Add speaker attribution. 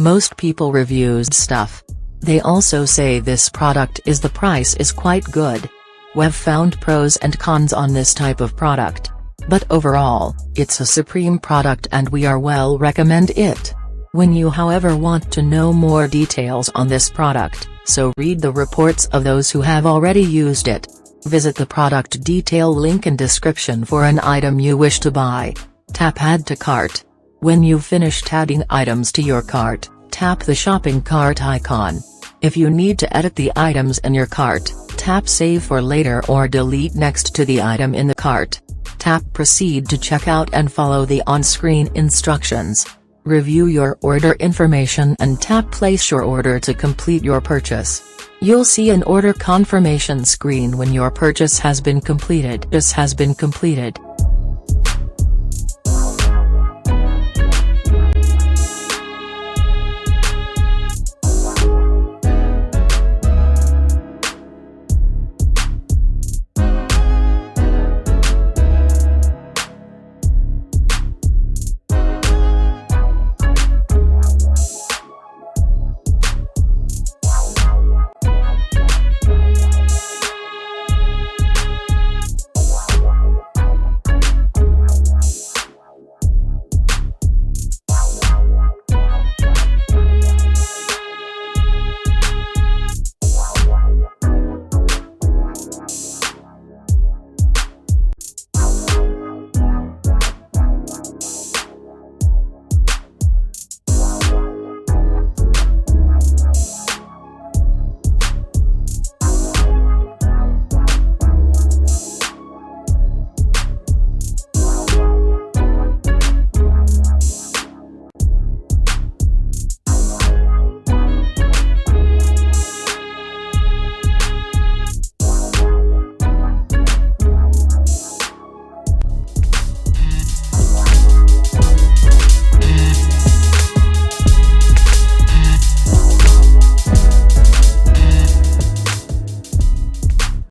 Speaker 1: Most people reviews stuff. They also say this product is the price is quite good. We've found pros and cons on this type of product. But overall, it's a supreme product and we are well recommend it. When you however want to know more details on this product, so read the reports of those who have already used it. Visit the product detail link in description for an item you wish to buy. Tap Add to Cart. When you've finished adding items to your cart, tap the shopping cart icon. If you need to edit the items in your cart, tap Save for later or delete next to the item in the cart. Tap Proceed to checkout and follow the on-screen instructions. Review your order information and tap Place your order to complete your purchase. You'll see an order confirmation screen when your purchase has been completed.